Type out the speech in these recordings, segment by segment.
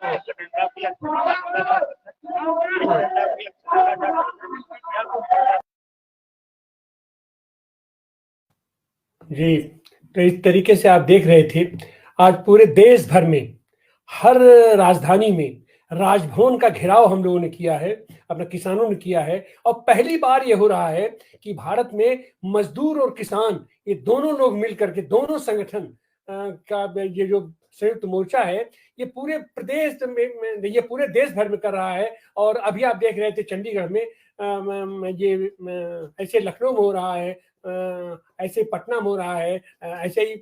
जी, तो इस तरीके से आप देख रहे थे, आज पूरे देश भर में, हर राजधानी में राजभवन का घेराव हम लोगों ने किया है, अपने किसानों ने किया है और पहली बार ये हो रहा है कि भारत में मजदूर और किसान ये दोनों लोग मिलकर के दोनों संगठन का ये जो संयुक्त मोर्चा है, ये पूरे प्रदेश में ये पूरे देश भर में कर रहा है और अभी आप देख रहे थे चंडीगढ़ में ये ऐसे लखनऊ में हो रहा है, ऐसे पटना में हो रहा है, ऐसे ही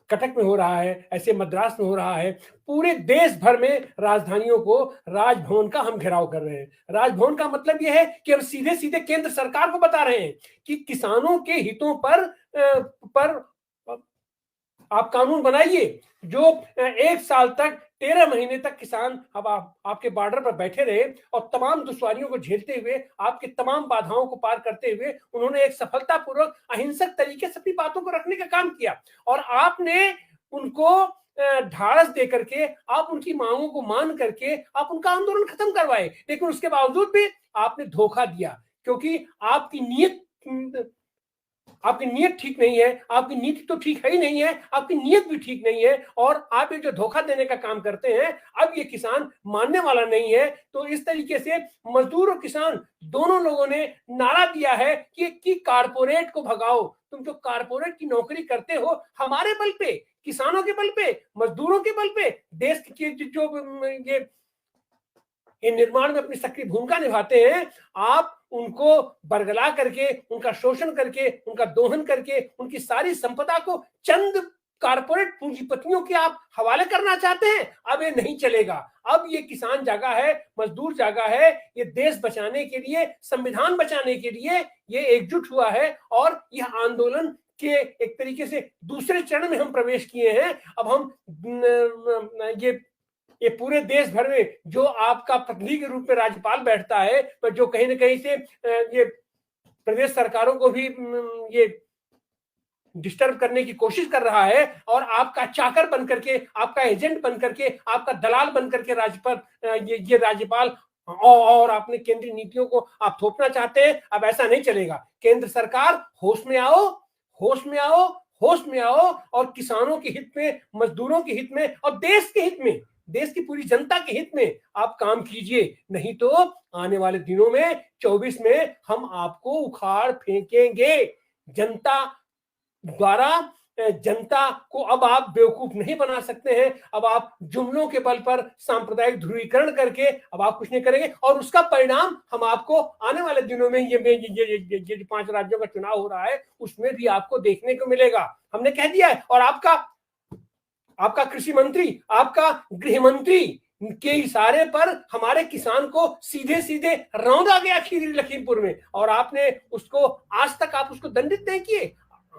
कटक में हो रहा है, ऐसे मद्रास में हो रहा है। पूरे देश भर में राजधानियों को राजभवन का हम घेराव कर रहे हैं। राजभवन का मतलब यह है कि हम सीधे सीधे केंद्र सरकार को बता रहे हैं कि किसानों के हितों पर आप कानून बनाइए जो 1 साल तक 13 महीने तक किसान अब आपके बॉर्डर पर बैठे रहे और तमाम दुश्वारियों को झेलते हुए, आपके तमाम बाधाओं को पार करते हुए उन्होंने एक सफलतापूर्वक अहिंसक तरीके से अपनी बातों को रखने का काम किया और आपने उनको ढाढ़स दे करके, आप उनकी मांगों को मान करके आप उनका आंदोलन खत्म करवाए, लेकिन उसके बावजूद भी आपने धोखा दिया क्योंकि आपकी नीयत ठीक नहीं है, आपकी नीति तो ठीक है ही नहीं है, आपकी नीयत भी ठीक नहीं है और आप ये जो धोखा देने का काम करते हैं, अब ये किसान मानने वाला नहीं है। तो इस तरीके से मजदूर और किसान दोनों लोगों ने नारा दिया है कि कारपोरेट को भगाओ। तुम जो कारपोरेट की नौकरी करते हो हमारे बल पे, किसानों के बल पे, मजदूरों के बल पे, देश की जो ये निर्माण में अपनी सक्रिय भूमिका निभाते हैं, आप उनको बरगला करके, उनका शोषण करके, उनका दोहन करके, उनकी सारी संपदा को चंद कारपोरेट पूंजीपतियों के आप हवाले करना चाहते हैं। अब ये नहीं चलेगा। अब ये किसान जागा है, मजदूर जागा है, ये देश बचाने के लिए, संविधान बचाने के लिए ये एकजुट हुआ है और यह आंदोलन के एक तरीके से दूसरे चरण में हम प्रवेश किए हैं। अब हम ये पूरे देश भर में जो आपका प्रतिनिधि के रूप में राज्यपाल बैठता है, पर जो कहीं ना कहीं से ये प्रदेश सरकारों को भी ये डिस्टर्ब करने की कोशिश कर रहा है और आपका चाकर बन करके, आपका एजेंट बन करके, आपका दलाल बन करके ये राज्यपाल और अपने केंद्रीय नीतियों को आप थोपना चाहते हैं। अब ऐसा नहीं चलेगा। केंद्र सरकार होश में आओ, होश में आओ, होश में आओ और किसानों के हित में, मजदूरों के हित में और देश के हित में, देश की पूरी जनता के हित में आप काम कीजिए। नहीं तो आने वाले दिनों में 24 में हम आपको उखाड़ फेंकेंगे। जनता द्वारा जनता को अब आप बेवकूफ नहीं बना सकते हैं। अब आप जुमलों के बल पर सांप्रदायिक ध्रुवीकरण करके अब आप कुछ नहीं करेंगे और उसका परिणाम हम आपको आने वाले दिनों में ये 5 राज्यों का चुनाव हो रहा है उसमें भी आपको देखने को मिलेगा। हमने कह दिया है और आपका कृषि मंत्री, आपका गृह मंत्री के इशारे पर हमारे किसान को सीधे सीधे रौंदा गया खीरी लखीमपुर में और आपने उसको आज तक आप उसको दंडित नहीं किए,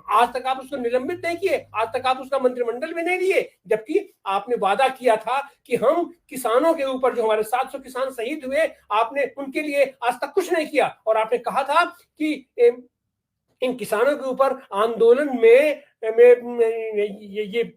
आज तक आप उसको निलंबित नहीं किए, आज तक आप उसका मंत्रिमंडल में नहीं लिए, जबकि आपने वादा किया था कि हम किसानों के ऊपर जो हमारे 700 किसान शहीद हुए, आपने उनके लिए आज तक कुछ नहीं किया और आपने कहा था कि इन किसानों के ऊपर आंदोलन में ये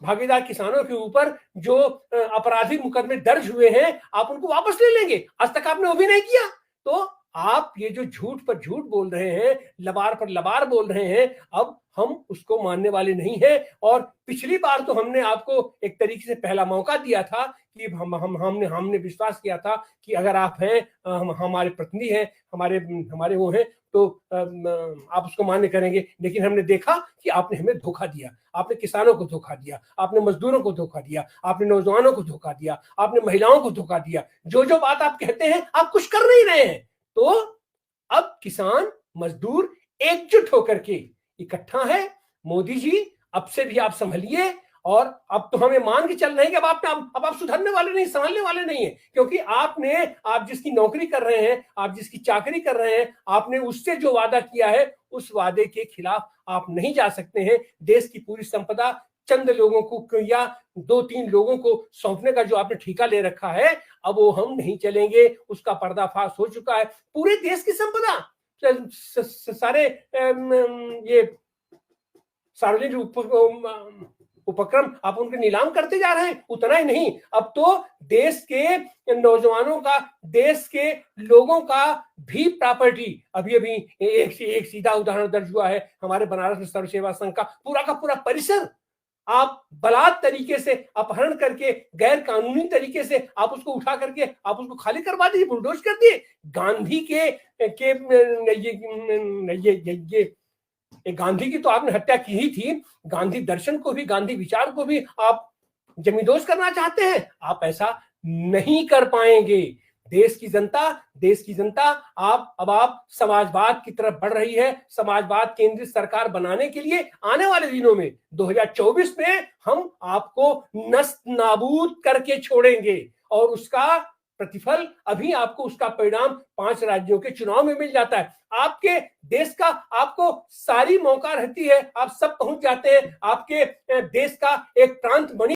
भागीदार किसानों के ऊपर जो आपराधिक मुकदमे दर्ज हुए हैं आप उनको वापस ले लेंगे। आज तक आपने वो भी नहीं किया। तो आप ये जो झूठ पर झूठ बोल रहे हैं, लबार पर लबार बोल रहे हैं, अब हम उसको मानने वाले नहीं हैं। और पिछली बार तो हमने आपको एक तरीके से पहला मौका दिया था कि हमने विश्वास किया था कि अगर आप हैं, हमारे प्रतिनिधि हैं, हमारे वो हैं तो आप उसको मान्य करेंगे। लेकिन हमने देखा कि आपने हमें धोखा दिया, आपने किसानों को धोखा दिया, आपने मजदूरों को धोखा दिया, आपने नौजवानों को धोखा दिया, आपने महिलाओं को धोखा दिया। जो जो बात आप कहते हैं आप कुछ कर नहीं रहे हैं। तो अब किसान मजदूर एकजुट होकर के इकट्ठा है। मोदी जी अब से भी आप संभलिए और अब तो हमें मान के चल रहे हैं कि अब आप सुधरने वाले नहीं, संभलने वाले नहीं है, क्योंकि आप जिसकी नौकरी कर रहे हैं, आप जिसकी चाकरी कर रहे हैं, आपने उससे जो वादा किया है उस वादे के खिलाफ आप नहीं जा सकते हैं। देश की पूरी संपदा चंद लोगों को या 2-3 लोगों को सौंपने का जो आपने ठेका ले रखा है, अब वो हम नहीं चलेंगे। उसका पर्दाफाश हो चुका है। पूरे देश की संपदा सारे ये सार्वजनिक उपक्रम आप उनके नीलाम करते जा रहे हैं। उतना ही नहीं, अब तो देश के नौजवानों का, देश के लोगों का भी प्रॉपर्टी, अभी अभी एक सीधा उदाहरण दर्ज हुआ है हमारे बनारस में सर्व सेवा संघ का पूरा परिसर आप बलात् तरीके से अपहरण करके, गैर कानूनी तरीके से आप उसको उठा करके आप उसको खाली करवा दीजिए, बुलडोज कर दिए। गांधी ये गांधी की तो आपने हत्या की ही थी, गांधी दर्शन को भी, गांधी विचार को भी आप जमींदोज करना चाहते हैं। आप ऐसा नहीं कर पाएंगे। देश की जनता आप समाजवाद की तरफ बढ़ रही है। समाजवाद केंद्रित सरकार बनाने के लिए आने वाले दिनों में 2024 में हम आपको नस्त नाबूद करके छोड़ेंगे और उसका प्रतिफल अभी आपको, उसका परिणाम 5 राज्यों के चुनाव में मिल जाता है। आपके देश का आपको सारी मौका रहती है, आप सब पहुंच जाते हैं। आपके देश का एक प्रांत